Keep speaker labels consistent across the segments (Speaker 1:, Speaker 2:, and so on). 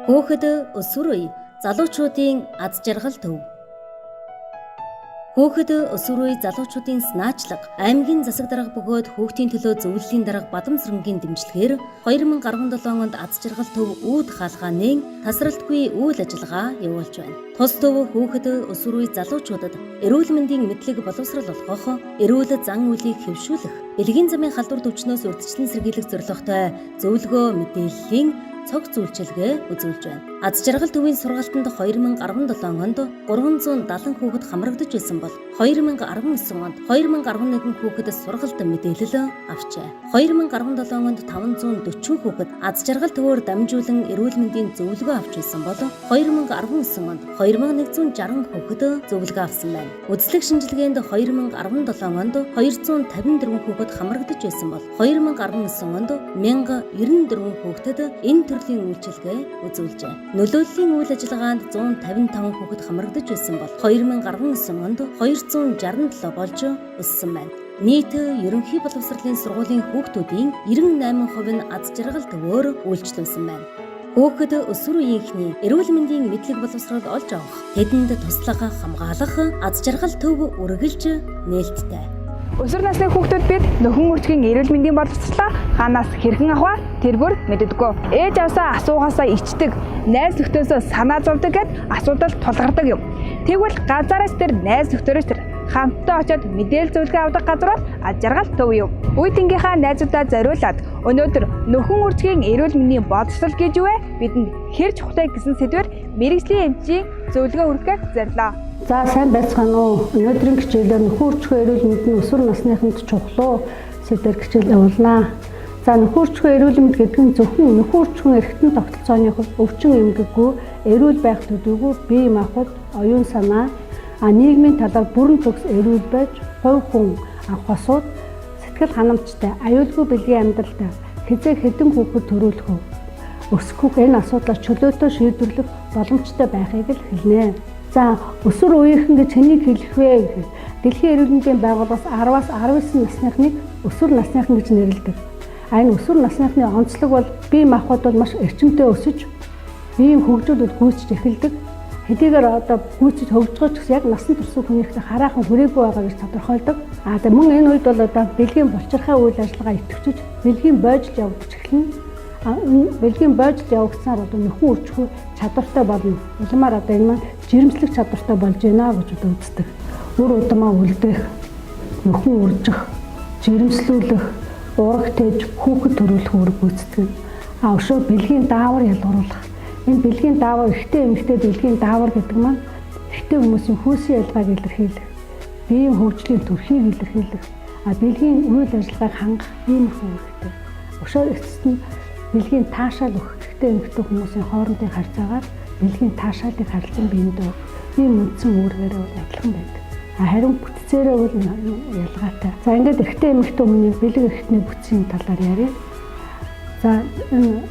Speaker 1: Хөөхд өсвөр үе залуучуудын аз жаргал төв. Хөөхд өсвөр үе залуучуудын санаачлаг аймгийн засаг дарга бөгөөд хүүхдийн төлөө зөвлөлийн дарга Бадамсрангийн дэмжлэгээр 2017 онд аз жаргал төв үүд хаалгааны тасралтгүй үйл ажиллагаа явуулж байна. Тус төв хөөхд өсвөр үе залуучуудад эрүүл мэндийн мэдлэг боловсрол олгох, эрүүл зан үйлийг хэвшүүлэх, бэлгийн замын халдвар төвчнөөс урьдчилан сэргийлэх зорилготой зөвлөгөө мэдээллийн цог зүйлчилгээ үзүүлж байна. Аз жаргал төвийн сургалтанд 2017 онд 370 хүүхэд хамрагдаж байсан бол 2019 онд 2011 хүүхэд сургалт мэдээлэл авчээ. 2017 онд 540 хүүхэд аз жаргал төвөөр дамжуулан эрүүл мэндийн зөвлөгөө авч байсан бол 2019 онд 2160 хүүхэд зөвлөгөө авсан байна. Үзлэг шинжилгээнд 2017 онд 254 хүүхэд хамрагдаж байсан бол 2019 онд 1094 хүүхдэд энэ төрлийн үйлчилгээ үзүүлжээ. Нөлөөллийн үйл ажиллагаанд 155 хүүхэд хамрагдаж байсан бол 2019 онд 267 болж өссөн байна. Нийт ерөнхий боловсролын сургуулийн хүүхдүүдийн 98% нь аз жаргал төвөөр үйлчлүүлсэн байна. Хөөхд өсвөр үеийнхний эрүүл мэндийн мэдлэг боловсрол олж авах, тэдэнд туслах, хамгаалах аз жаргал төв үргэлж нээлттэй.
Speaker 2: Өсвөр насны хүүхдүүд бид нөхөн үржигийн эрүүл мэндийн боловсролоо хаанаас хэрхэн авах тэр бүр мэддэггүй. Ээж авсаа асуугаасаа ичдэг, найз нөхдөсөө санаа зовдөг гэд асуудал тулгардаг юм. Тэгвэл ганцаараас тэр найз нөхдөөрөөс тэр хамтдаа очиод мэдээлэл зөвлөгөө авдаг газар бол аз жаргал төв юм. Үе тэнгийнхаа найзуудаа зориулаад өнөөдөр нөхөн үржигийн эрүүл мэндийн боловсрол гэж юу вэ? Бидэнд хэр чухал гэсэн сэдвээр мэрэгжлийн эмчийн зөвлөгөө хүргэх зорилоо.
Speaker 3: За сайн байцгаана уу. Өнөөдрийн хичээлээр нөхөн үржихийн эрүүл мэндийн өсвөр насныханд чухал сэдвээр хичээл явуулнаа. За нөхөн үржихийн эрүүл мэнд гэдэг нь зөвхөн нөхөн үржихийн эргэтэн тогтолцооны өвчин эмгэггүй, эрүүл байх төдийгүй бие махбод, оюун санаа, нийгмийн талаар бүрэн төгс эрүүл байж, хувь хүн хосууд сэтгэл ханамжтай, аюулгүй бэлгийн амьдралтай хэдэн хүүхэд төрүүлэх вэ? Өсгөх энэ асуудлаас чөлөөтэй шийдвэрлэх боломжтой байхыг л хэлнэ. За өсвөр үеийнхэн гэж хэнийг хэлэх вэ гэхээр Дэлхийн эрүүл мэндийн байгууллагаас 10-аас 19 насныхныг өсвөр насныхан гэж нэрлэдэг. Энэ өсвөр насныхны онцлог бол бие махбод бол маш эрчимтэй өсөж, биеийн хөгжүүлэлт гүйцэж эхэлдэг. Хэдийгээр одоо гүйцэж хөгжиж гэсэн яг насан турш хүнийхтэй хараахан хүрээгүй байгаа гэж тодорхойлдог. Тэгээ мөн энэ үед бол одоо бэлгийн булчирхай үйл ажиллагаа идэвхжиж, бэлгийн бойжил явагдаж эхэлнэ. Бэлгийн бойжил явагдсанаар одоо нөхөн үржихгүй чадвартай болно. Улмаар одоо энэ маань жирэмслэх чадвартай болж байна гэж одоо үздэг. Үр удмаа үлдэх, нөхөн үржих, жирэмслүүлэх, ураг тээж, хүүхэд төрүүлэх үүрэг гүйцэтгэв. Өшөө бэлгийн даавар ялгаруулах. Энэ бэлгийн даавар эрэгтэй эмэгтэй бэлгийн даавар гэдэг маань эрэгтэй хүмүүсийн хүйсийн ялгааг илэрхийлэх, биеийн хөгжлийн төрхийг илэрхийлэх, бэлгийн үйл ажиллагааг хангах ийм үүрэгтэй. Өшөө эцэст нь бэлгийн таашаал өгөх эрэгтэй эмэгтэй хүмүүсийн хоорондын харьцаагаар бэлгийн таашаалыг харилцан биендээ ийм үндсэн үүргээр адилхан байдаг. Харин бүтцээрээ бол ялгаатай. За ингээд эрэгтэй эмэгтэй хүний бэлэг эрхтний бүтцийн талаар яриа. За энэ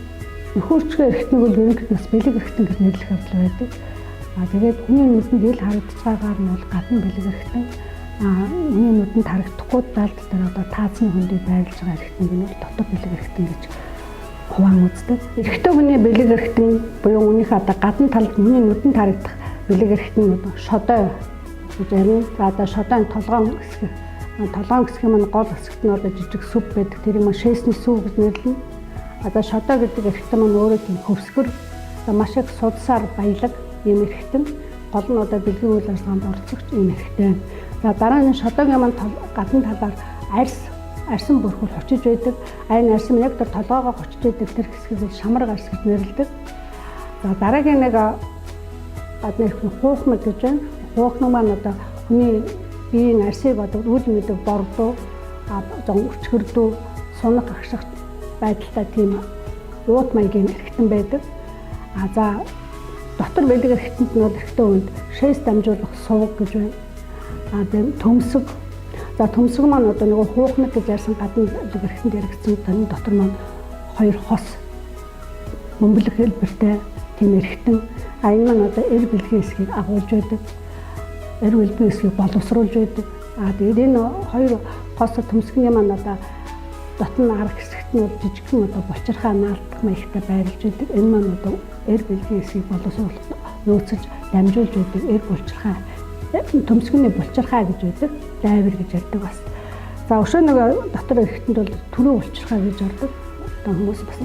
Speaker 3: нөхөн үржихийн эрхтнийг бол ерөнхийд бас бэлэг эрхтэн гэж нэрлэх явдал байдаг. Тэгээд хүний нүдэнд ил харагдаж байгаагаар нь бол гадна бэлэг эрхтэн, хүний нүдэнд харагдахгүй талд дээр одоо таацны хөндийг байрлаж байгаа эрхтнийг нь бол дотор бэлэг эрхтэн гэж хуваан үздэг. Эрэгтэй хүний бэлэг эрхтэн буюу үүнийхээ одоо гадна талд хүний нүдэнд харагдах бэлэг эрхтэн нь шодой гэж ярина. За одоо шодойн толгоон хэсгийн маань гол хэсэгт нь одоо жижиг сүв байдаг. Тэр юм шээсний сүв гэж нэрлэнэ. Одоо шодой гэдэг эрхтэн маань өөрөө тийм хөвсгөр, маш их судсаар баялаг юм эрхтэн. Гол нь одоо бэлгийн үйл ажиллагаанд оролцогч юм эрхтэн. За дараа нь шодойгийн маань гадна талаар арьсан бүрхүүл хочиж байдаг. Энэ арьсан яг тэр толгоогоо хочиж байдаг тэр хэсгийг шамраг арьс гэж нэрлэдэг. За дараагийн нэг гадна эрхтэн хуухнаг гэж байна. Хуухнаг маань одоо хүний биеийн арьсыг одоо үл мэдэг бордоо, өчгөрдөө, сунах агших байдалтай тийм уут маягийн эрхтэн байдаг. За дотор бэлэг эрхтэнд нь бол эрхтэн үнд шээс дамжуулах сувг гэж байна. Тэгээд төмсөг. За төмсөг маань одоо нэг хуухнаг гэж ярьсан гадна бэлэг эрхтэнд яригдсан таны дотор маань хоёр хос бөмбөлөх хэлбэртэй тийм эрхтэн. Энэ маань одоо эр бэлгийн хэсгийг агуулж байдаг. Эр бэлгийн хэсгийг боловсруулж байдаг. Тэгээд энэ хоёр хос төмсгний маань одоо дотны арга хэсэгт нь жижигхэн одоо булчирхай наалтах маягтай байрлаж байдаг. Энэ маань одоо эр бэлгийн эсгийг боловсруулах нөөцөж дамжуулж байдаг эр булчирхай төмсгөний булчирхай гэж байдаг. Дайвар гэж ярьдаг бас. За өшөө нөгөө дотор эрэхтэнд бол түрүү булчирхай гэж ярьдаг. Одоо хүмүүс бас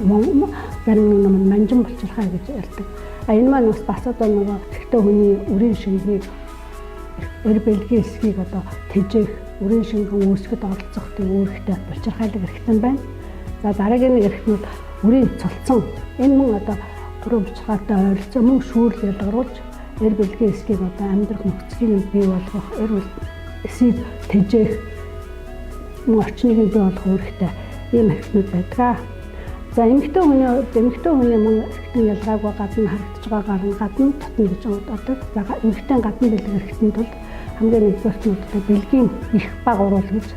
Speaker 3: зарим нэг юм манжин булчирхай гэж ярьдаг. Энэ маань бас одоо нөгөө ихтэй хүний үрийн шингийг эр бэлгийн эсгийг одоо тэжээх үрийн шингэн үүсгэд оролцох тийм үүрэгтэй булчирхайлаг эрэхтэн байна. За дараагийн нэг эрэхтнүүд үрийн цолцсон. Энэ мөн одоо түрүү булчирхайтай ойролцоо мөн шүүрл ялгаруулж эр бэлгийн эсгийг одоо амьдрах нөхцөлийг бий болгох, эр эсийг тэжээх мөн орчныг бий болгох үүрэгтэй ийм эрэхтнүүд байдаг. За эмэгтэй хүний мөн эрэхтэн ялгаагүй гадна харагдаж байгаагаар нь гадна татна гэж боддог. За эмэгтэй гадна бэлэг эрэхтэнд бол хамгийн нэгдүгээр нь бэлгийн их баг уруул гэж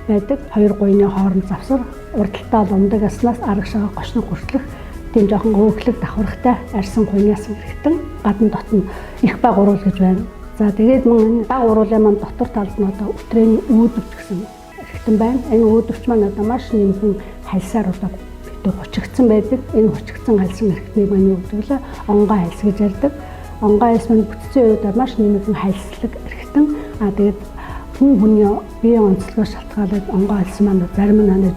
Speaker 3: байдаг. Хоёр гуйны хооронд завсар урдталтаа лумдаг аснаас арагшаага гошног хүртлэх тийм жоохон өөхлөг давхархтай арьсан гуйнаас эрэхтэн гадна дотно их баг уруул гэж байна. За тэгээд мөн баг уруулын маань дотор талд нь одоо өтрээний үүдвч гэсэн эрэхтэн байна. Энэ үүдвч маань одоо маш нэмхэн хальсаар одоо хучигдсан байдаг. Энэ хучигдсан хальсан эрэхтнийг маань юу гэдэг вэ? Онгой хальс гэж ярьдаг. Онгой хальс маань бүтцийн үед маш нэмэгэн хальслаг эрэхтэн. Тэгээд хүний биеийн онцлогоос шалтгаалаад онгой хальс маань зарим нь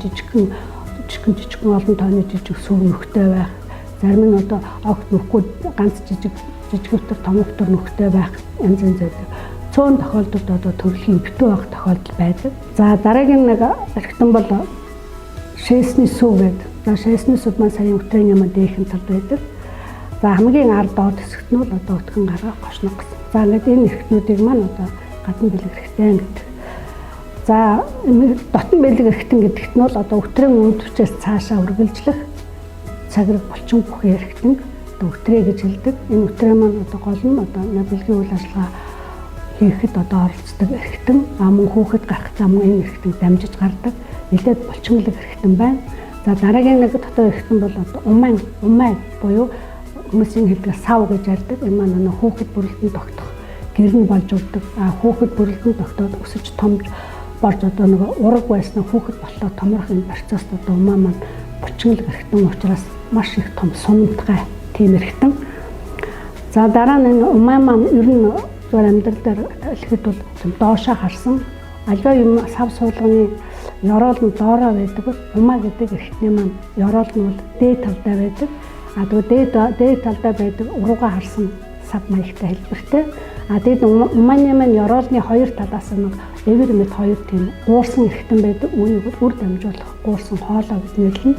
Speaker 3: жижигхэн олон тооны жижиг сүр нөхтэй байх. Зарим нь одоо огт нөхгүй ганц жижиг өтөр том өтөр нөхтэй байх янз янз байдаг. Цөөн тохиолдолд одоо төрөлхийн битүү байх тохиолдол байдаг. За дараагийн нэг эрэхтэн бол шээсний сүв байдаг. За шээсний сүв маань саяын өтрээний маань дээхэн талд байдаг. За хамгийн ард доод хэсэгт нь бол одоо өтгөн гараа гошног гэсэн. За ингээд энэ эрэхтнүүдийг маань одоо гадна бэлэг эрэхтэн гэдэг. За дотн бэлэг эрэхтэн гэдэгт нь бол одоо өтрийн үүдвчээс цаашаа үргэлжлэх цаграг булчин бүхий эрэхтэн одоо өтрээ гэж хэлдэг. Энэ өтрээ маань одоо гол нь одоо бэлгийн үйл ажиллагаа хийхэд одоо оролцдог эрэхтэн. Мөн хүүхэд гарахтаа мөн энэ эрэхтэн дамжиж гардаг. Нэлээд булчинглаг эрэхтэн байна. За дараагийн нэг дотор эрэхтэн бол одоо умай буюу хүмүүсийн хэлдэг сав гэж ярьдаг. Энэ маань хүүхэд бүрэлдэхүүн тогтох гэр нь болж өгдөг. Хүүхэд бүрэлдэхүүн тогтоод өсөж томж борж одоо нэг ураг байснаа хүүхэд боллоо томрох энэ процесст одоо умаа маань булчинглаг эрэхтэн учраас маш их том сунамтгай тийм эрэхтэн. За дараа нь энэ умаа маань ер нь зүгээр амьдрал дээр хэлэхэд бол доошоо харсан альва юм сав суулганы ёроол нь доороо байдаг бол умаа гэдэг эрэхтний маань ёроол нь бол дээд талдаа байдаг. Тэгээд дээд талдаа байдаг уруугаа харсан сав маягтай хэлбэртэй. Тэгээд умааны маань ёроолны хоёр талаас нь эвэр мэд хоёр тийм гуурсан эрэхтэн байдаг. Үүнийг үр дамжуулах гуурсан хоолой гэж нэрлэнэ.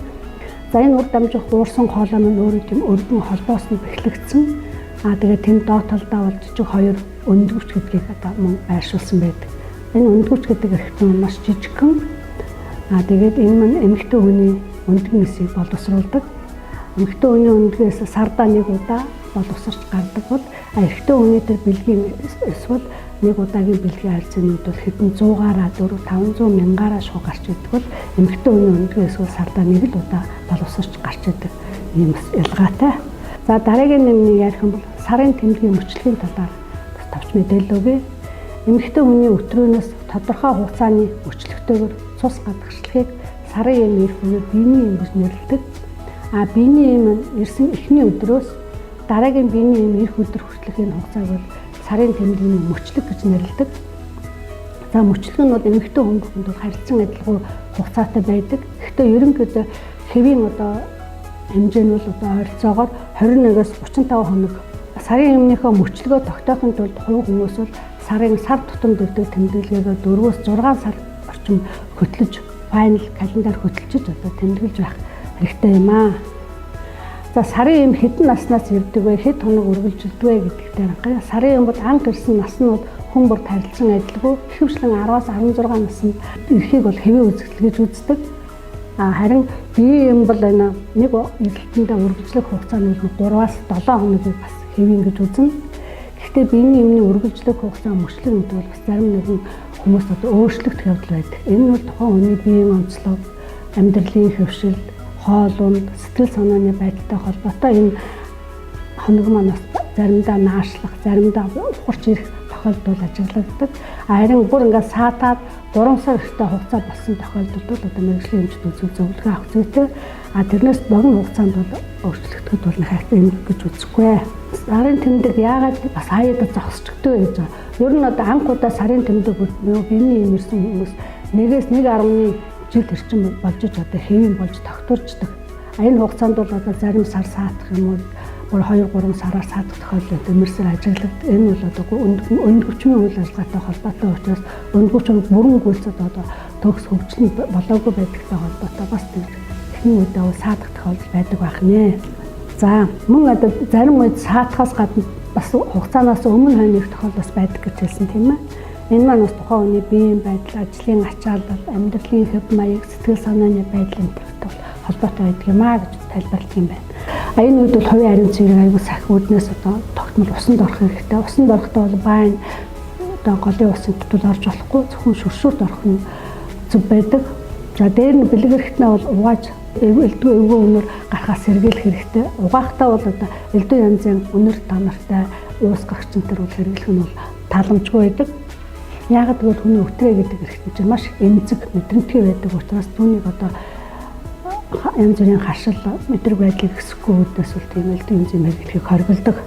Speaker 3: За энэ үр дамжуулах гуурсан хоолой маань өөрөө тийм өргөн холбоос нь бэхлэгдсэн. Тэгээд тэнд доод талдаа бол жижиг хоёр өндгөвч гэдгийг одоо мөн байршуулсан байдаг. Энэ өндгөвч гэдэг эрэхтэн маш жижигхэн. Тэгээд энэ маань эмэгтэй хүний өндгөн эсийг боловсруулдаг. Эмэгтэй хүний өндгөөс сардаа нэг удаа боловсрч гардаг бол эрэгтэй хүний дээр бэлгийн эсвэл нэг удаагийн бэлгийн харьцаанууд бол хэдэн 100-аараа 400-500 мянгаараа шууд гарч идэг бол эмэгтэй хүний өндгөө эсвэл сардаа нэг л удаа боловсрч гарч идэг ийм ялгаатай. За дараагийн нэмийг ярих юм бол сарын тэмдгийн мөчлөгийн талаар товч мэдээлэл өгье. Эмэгтэй хүний өтрөөнөөс тодорхой хугацааны мөчлөгтэйгээр цус гадагшлахыг сарын эм ирэх үеэр биений эм гэж нэрлэдэг. Биений эм ирсэн эхний өдрөөс дараагийн биений эм ирэх өдөр хүртэлх энэ хугацааг бол сарын тэмдгийн мөчлөг гэж нэрлэдэг. За мөчлөг нь бол эмэгтэй хүн бүхэнд харилцан адилгүй хугацаатай байдаг. Гэхдээ ерөнхийдөө хэвийн одоо хэмжээ нь бол одоо ойролцоогоор 21-аас 35 хоног. Сарын эмнийхөө мөчлөгөө тогтоохын тулд хувь хүмүүс бол сар тутамд өгдөг тэмдэглэгээ 4-өөс 6 сар орчим хөтлөж файнал календар хөтлөж одоо тэмдэглэж байх хэрэгтэй юм аа. За сарын эм хэдэн наснаас ирдэг вэ? Хэд хоног үргэлжилдэг вэ гэдэгтээ сарын эм бол анх ирсэн нас нь бол хүн бүрт харилцан адилгүй. Ихэвчлэн 10-аас 16 наснд ирэхийг бол хэвийн үзэгдэл гэж үздэг. Харин биеийн эм бол энэ нэг эрэлтэндээ үргэлжлэх хугацаа нь 3-аас 7 хоногийг бас хэвийн гэж үзнэ. Гэхдээ биений эмний үргэлжлэх хугацаа мөчлөг гэдэг бол бас зарим нэгэн хүмүүс одоо өөрчлөгдөх явдал байдаг. Энэ нь тухайн хүний биеийн онцлог, амьдралын хөвшил, хоол унд, сэтгэл санааны байдалтай холбоотой энэ хоног маань бас заримдаа наашлах, заримдаа ухарч ирэх тохиолдол ажиглагддаг. Харин бүр ингээд саатаад 3 сар ихтэй хугацаа болсон тохиолдолд бол одоо мэрэгжлийн эмчд үзүүл зөвлөгөө авах зүйтэй. Тэрнээс богино хугацаанд бол өөрчлөгдөд бол хайртай юм гэж үзэхгүй. Сарын тэмдэг яагаад бас хаяад зогсчтой гэж байна. Ер нь одоо анхудаа сарын тэмдэг биений юм ирсэн хүмүүс 1-1.1 жил төрчин болж одоо хэвэн болж тогтворчдаг. Энэ хугацаанд бол одоо зарим сар саатах юм уу, бүр 2-3 сараар саатах тохиолдолд эмэрсээр ажиглагдав. Энэ бол одоо өндгөвчмийн үйл ажиллагаатай холбоотой учраас өндгөвчмөнд бүрэн гүйцэд одоо төгс хөгжил болоогүй байдагтай холбоотой бас техникийн үедээ саатах тохиолдол байдаг байх нэ. За мөн одоо зарим үед саатахаас гадна бас хугацаанаас өмнө хойных тохиолдол байдаг гэж хэлсэн тийм ээ. Энэ маань бас тухайн хүний биеийн байдал, ажлын ачаалал, амьдралын хэв маяг, сэтгэл санааны байдлын төвтэй холбоотой байдаг юм аа гэж тайлбарладаг юм байна. Энэ үед бол хувийн ариун цэврийг аягүй сахих үүднээс одоо тогтмол усанд орох хэрэгтэй. Усанд орохдоо бол байн одоо голын усын tutул орж болохгүй, зөвхөн шүршүүрт орох нь зөв байдаг. За дээр нь бэлэг хэрэгтнээ бол угааж элдв эвгүй өнөр гарахаас сэргийлэх хэрэгтэй. Угаахтаа бол одоо элдв янзын өнөр тамартай уус гагчнэр бол хэрэглэх нь бол тааламжгүй байдаг. Яг тэгвэл хүний өтрээ гэдэг хэрэгтэн чинь маш эмзэг мэдрэмтгий байдаг учраас түүнийг одоо янз бүрийн хашил мэдрэг байдлыг өсөхгүй үүднээс бол тийм элдв янзын хэрэглэхийг хориглодог.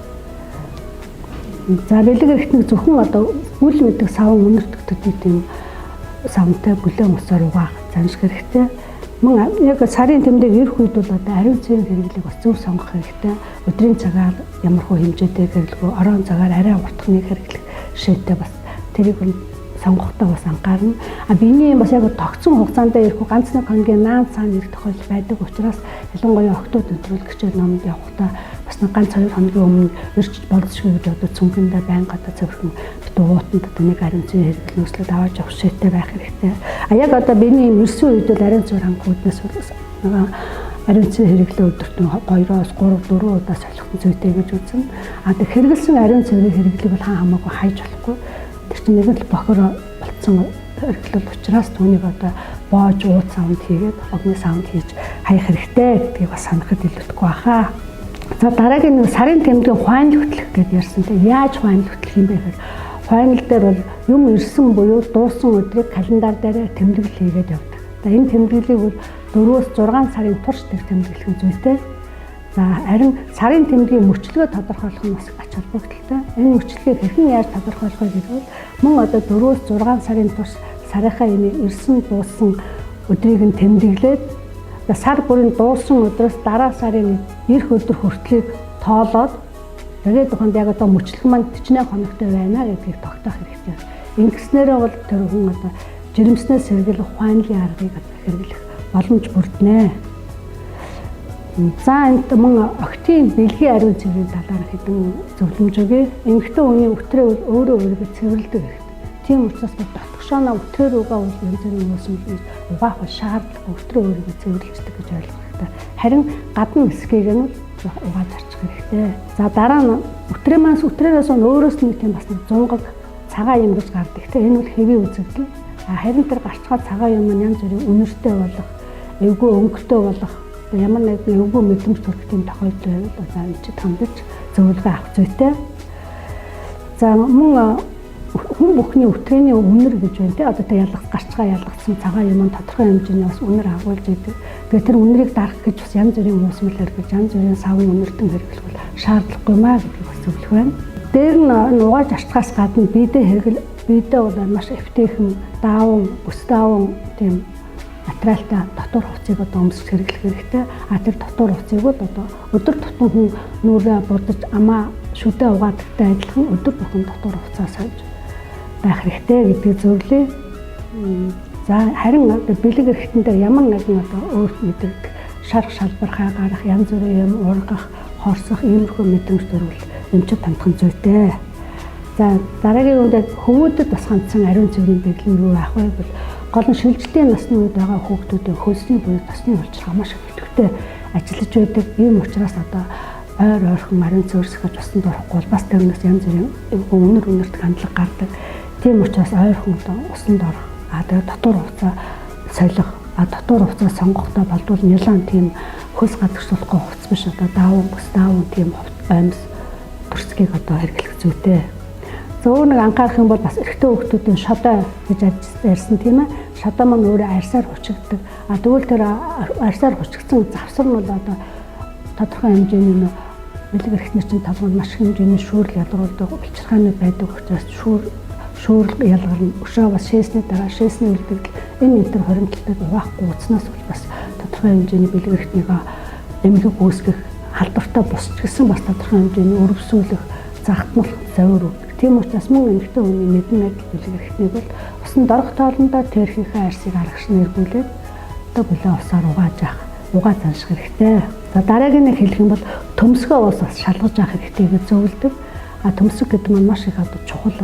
Speaker 3: За бэлэг хэрэгтнийг зөвхөн одоо үл мэдэг савн өнөртөх төдий тийм савнтай бүлээн усаар угаах занших хэрэгтэй. Мөн яг сарын тэмдэг ирэх үед бол одоо ариун цэврийн хэрэглийг бас зөв сонгох хэрэгтэй. Өдрийн цагаар ямархуу хэмжээтэй хэрэглэхгүй, орон цагаар арай уртхныг хэрэглэх шийдтэй бас тэрийг сонгохдоо бас анхаарна. Биений бас яг тогтсон хугацаанд ирэхгүй ганц нэг хоногийн наан цаана ирэх тохиолдол байдаг учраас ялангуяа охтууд өдрөлгчээр номонд явахдаа бас нэг ганц 2 хоногийн өмнө ирч болцшгүй гэж одоо цүнхэндээ байнга одоо цэвэрхэн дуутанд одоо нэг ариун цэвэр хэрэглэх нөөцлөд аваад явах шийдтэй байх хэрэгтэй. Яг одоо биений ирсэн үед бол ариун цэвэр хангууднаас нэг ариун цэвэр хэрэглээ өдөрт 2-оос 3-4 удаа солихын зүйтэй гэж үзнэ. Тэг хэрэгэлсэн ариун цэврийн хэрэглийг бол хамаагүй хайж болохгүй. Тэр чинь нэг л бохор болцсон хэрэглэл учраас түүнийг одоо боож ууд савнд хийгээд огны савнд хийж хаях хэрэгтэй гэдгийг бас санахад илүүдэхгүй баха. За дараагийн нэг сарын тэмдгийн хуайн хөтлөх гэдээ ярьсан. Тэг яаж хуайн хөтлөх юм бэ гэхээр хуайн дээр бол юм ирсэн буюу дуусан өдрийг календар дээр тэмдэглэл хийгээд явдаг. Энэ тэмдэглэлийг бол 4-6 сарын турш тэмдэглэх нь зүйтэй. За харин сарын тэмдгийн мөчлөгөө тодорхойлох нь бас ач холбогдолтой. Энэ мөчлөгийг хэрхэн яаж тодорхойлох вэ гэвэл мөн одоо 4-6 сарын турш сарынхаа имийг ирсэн дуусан өдрийг нь тэмдэглээд сар бүрийн дуусан өдрөөс дараа сарын ирэх өдөр хүртэлийг тоолоод тэгээд тухайд яг одоо мөчлөг маань 48 хоногтой байна гэдгийг тогтоох хэрэгтэй. Ингэснээрээ бол тэр хүн одоо жирэмснээс сэргийлэх хуанлын аргыг хэрэглэх боломж бүрднэ. За энэ мөн охтын бэлгийн ариун цэврийн талаар хэдэн зөвлөмж өгье. Эмэгтэй хүний өтрээ бол өөрөө өөрийгөө цэвэрлэдэг хэрэгтэй. Тийм учраас дотгошооноо өтрөө рүүгээ бол янз бүрийн нөөцлөж угаах шаардлагатай өтрөө өөрийгөө цэвэрлждэг гэж ойлгох хэрэгтэй. Харин гадна хэсгийг нь угааж арчих хэрэгтэй. За дараа нь өтрөөс нь өөрөөс нэг тийм бас нэг зунгаг цагаан юм гэж гардаг. Энэ бол хэвийн үзэгдэл. Харин тэр гарчгаа цагаан юм янз бүрийн үнэртэй болох, эвгүй өнгөтэй болох ямар нэг эвгүй мэдрэмж төрөх тийм тохиолдол байвал одоо энэ ч хандаж зөвлөгөө авах зүйтэй. За мөн хүн бүхний өтрээний үнэр гэж байна те. Одоо тэ гарчгаа ялгацсан цагаан юм тодорхой хэмжээний бас үнэр агуулж идэг. Тэгээд тэр үнэрийг дарах гэж бас янз бүрийн хүмүүсмэлэр гэж янз бүрийн савын үнэртэн хэрэглэх бол шаардлагагүй маа гэдгийг бас зөвлөх байна. Дээр нь угааж арчхаас гадна биедээ бол маш эвтэйхэн даавн, бүс даавн тийм материалтай дотор хувцсыг одоо өмсөж хэрэглэх хэрэгтэй. Тэр дотор хувцсыг бол одоо өдөр тутам хүн нүрээ будаж амаа шүдэ угаадагтай адилхан өдөр бүхэн дотор хувцас сольж байх хэрэгтэй гэдгийг зөвлөе. За харин бэлэг эрхтэн дээр ямар нэгэн одоо өөр мэддэг шарх шалбархаа гарах, янз бүрийн юм ургах, хорсох иймэрхүү мэдрэмж төрөл эмчид тандах зүйтэй. За дараагийн үедээ хүмүүдэд бас хандсан ариун цэврийн бэлэн юу авах вэ гэвэл гол нь шилжилтийн насны үед байгаа хүүхдүүдийн хөлсний буюу тосны улчиргаа маш идэвхтэй ажиллаж байдаг. Ийм учраас одоо ойрхон ариун цэвэрсэх гэж усанд орохгүй бол бас тэрнээс янз бүрийн үнэрт хандлага гардаг. Тийм учраас ойрхон усанд орох. Тэгээд дотор хувцас солих, дотор хувцас сонгохдоо болдвол нялан тийм хөлс гадагшлуулахгүй хувцас биш одоо даавн, бүс даавн тийм оймс бүрсгийг одоо хэрэглэх зүйтэй. Зөв нэг анхаарах юм бол бас эрэгтэй хүүхдүүдийн шодоо гэж ярьсан тийм ээ. Шодоо маань өөрөө арьсаар хучигддаг. Тэгвэл тэр арьсаар хучигдсан завсар нь бол одоо тодорхой хэмжээний бэлэг эрхтний чинь талбарт маш хэмжээний шүүрэл ялгаруулдаг бэлчирхааны байдаг учраас шүүрэл ялгарна. Өшөө бас шээсний дараа шээсний үлдэгдэл энэ нэтер хоримтлалтай угаахгүй уцнаас бол бас тодорхой хэмжээний бэлэг эрхтнийг эмгэг үүсгэх халдвартай босч гэсэн бас тодорхой хэмжээний өрөвсүүлэх загтмал завир өгдөг. Тийм учраас мөн эмэгтэй хүний мэдэн найдал бэлэг эрхтнийг бол усан дорох тоолондоо тэрхийнхээ арьсыг аргаш нэргүүлээд одоо бүлээн усаар угааж занших хэрэгтэй. За дараагийн нэг хэлэх юм бол төмсгөө ус бас шалгаж авах хэрэгтэй гэж зөвлөдөг. Төмсг гэдэг нь маш их одоо чухал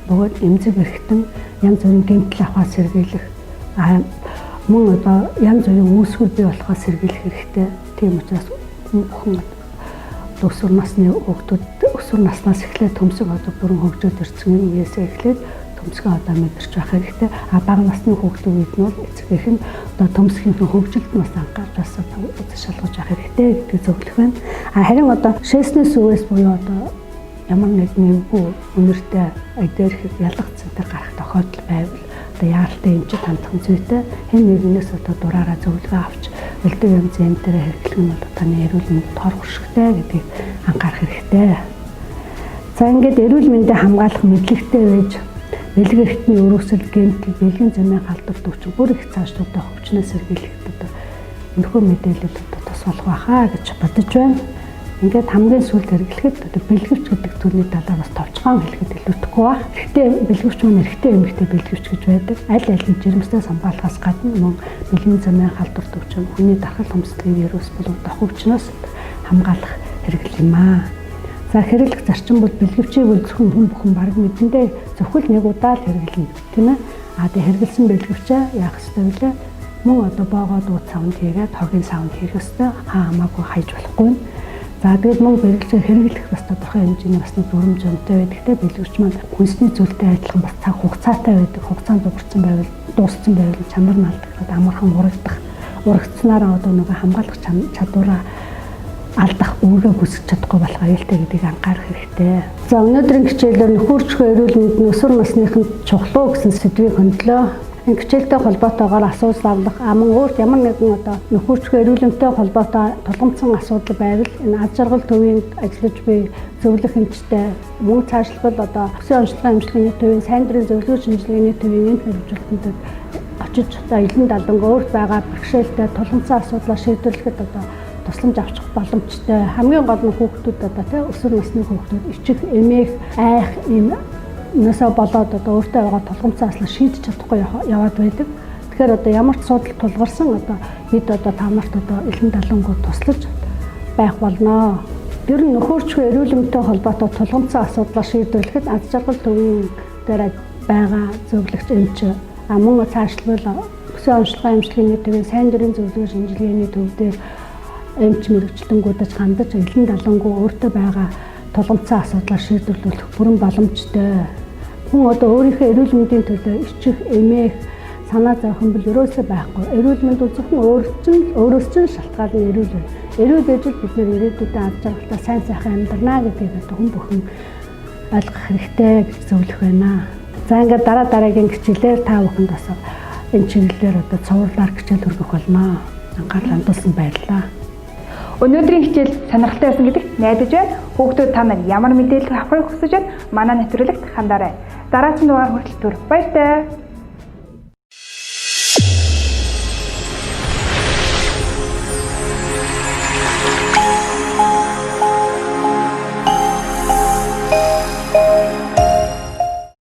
Speaker 3: бөгөөд эмзэг эрхтэн янз бүрийн гэмтэл авахаас сэргийлэх мөн одоо янз бүрийн үүсгэл бий болохоос сэргийлэх хэрэгтэй. Тийм учраас бүхэн өсвөр насны хүүхдүүд өсвөр наснаас эхлээд төмсг одоо бүрэн хөгжөөд ирсэн үеэсээ эхлээд төмсгөө одоо мэдэрч байх хэрэгтэй. Бага насны хүүхдүүд нь бол эцэг нь одоо төмсгийн хөгжилд нас анхаарч бас одоо шалгаж авах хэрэгтэй гэдэг зөвлөх байна. Харин одоо шээснээс үеэс буюу одоо ямар нэггүй үнэртэй дээрх ялах цэнтэй гарах тохиолдол байвал одоо яаралтай эмчид хандах зүйтэй хэн нэгнээс одоо дураараа зөвлөгөө авч элдв янз эмтэрэ хэрэглэх нь бол таны эрүүл мэнд тор хүршигтэй гэдгийг анхаарах хэрэгтэй. За ингээд эрүүл мэндийг хамгаалах мэдлэгтэй байж бэлэг эрхтний өрөөсөл гэмтэл бэлгийн замын халдварт өвчин бүр их цаашлуудаа хөвчнөөс сэргийлэхэд одоо энэхүү мэдээлэл одоо тус болох байхаа гэж бодож байна. Ингээд хамгийн сүүлд хэрэглэхэд одоо бэлгэвч гэдэг төрлийн талаар бас товчхон хэлэхэд илүүдэхгүй баг. Эрэгтэй бэлгэвч мөн эрэгтэй эмэгтэй бэлгэвч гэж байдаг. Аль аль жирэмстэй хамгаалахаас гадна мөн бэлгийн замын халдварт өвчин хүний дархал хомсдолын вирус болон дох өвчнөөс хамгаалах хэрэглэл юм аа. За хэрэглэх зарчим бол бэлгэвчийг зөвхөн хүн бүхэн бараг мэдэндээ зөвхөн нэг удаа л хэрэглэнэ тийм ээ. Тэгээ хэрэглэсэн бэлгэвчээ яах ёстой вэ? Мөн одоо боогоо дууд савнд хийгээд хогийн савнд хийх ёстой. Хамаагүй хайж болохгүй. За тэгээд мөн бэлгэвчээ хэрэглэх бас тодорхой хэмжээний бас нэг дүрм жамтай байдаг. Тэгтээ бэлгэвч маань хүнсний зүйлтэй адилхан бас цаг хугацаатай байдаг. Хугацаанд дууссан байвал чанар нь алдагдаад амархан урагдсанаараа одоо нэг хамгаалах чадвараа алдах үүргээ хүсэж чадахгүй болох аюултай гэдгийг анхаарах хэрэгтэй. За өнөөдрийн хичээлээр нөхөрчхөө эрүүл мэндийн өсвөр насныхын чухлуу гэсэн сэдвийг хөндлөө. Энэ хичээлтэй холбоотойгоор асуулт авлах мөн өөрт ямар нэгэн одоо нөхөрчхөө эрүүл мэндтэй холбоотой тулгамдсан асуудал байвал энэ аз жаргал төвийн ажиллаж буй зөвлөх эмчтэй мөн цаашлбал одоо өсвөр онцлогын эмчилгээний төвийн сайн дурын зөвлөгөө шинжилгээний төвийн энэ хэрэгжүүлэлтэнд очиж одоо элен далдангаа өөрт байгаа бэрхшээлтэй тулгамдсан асуудлаа шийдвэрлэхэд одоо тусламж авчих боломжтой. Хамгийн гол нь хүүхдүүд одоо өсвөр насны хүүхдүүд ичих, эмээх, айх энэ насаа болоод одоо өөртөө байгаа тулгамдсан асуудал шийдэж чадахгүй яваад байдаг. Тэгэхээр одоо ямар ч асуудал тулгарсан одоо бид одоо та нарт одоо элен далангууд туслаж байх болноо. Ер нь нөхөрчхөө эрүүл мэндтэй холбоотой тулгамдсан асуудлаа шийдвэрлэхэд аз жаргал төвийн дээр байгаа зөвлөгч эмч мөн цаашлбал өсвөр онцлогын эмчилгээний төвийн сайн дурын зөвлөгөө шинжилгээний төв дээр эмч мэрэгчлэнгүүдэж хандаж элен далангуу өөртөө байгаа тулгамдсан асуудлаар шийдвэрлэх бүрэн боломжтой. Хүн одоо өөрийнхөө эрүүл мэндийн төлөө ичих, эмээх, санаа зовхон бол ерөөсөө байхгүй. Эрүүл мэнд зөвхөн өөрөөс чинь шалтгаална эрүүл мэнд. Эрүүл ажил бид нэр ирээдүйдээ аз жаргалтай сайн сайхан амьдрнаа гэдгийг хүн бүхэн ойлгох хэрэгтэй гэж зөвлөх байна. За ингээд дараагийн хичээлээр та бүхэнд бас энэ чиглэлээр одоо цувралаар хичээл өргөх болноо. Анхаарал хандуулсан баярлалаа.
Speaker 2: Өнөөдрийн хичээл сонирхолтой байсан гэдэгт найдаж байна. Хүүхдүүд та нар ямар мэдээлэл авахыг хүсэж байна? Манай нэвтрүүлэгт хандаарай. Дараагийн дугаар хүртэл түр. Баяртай.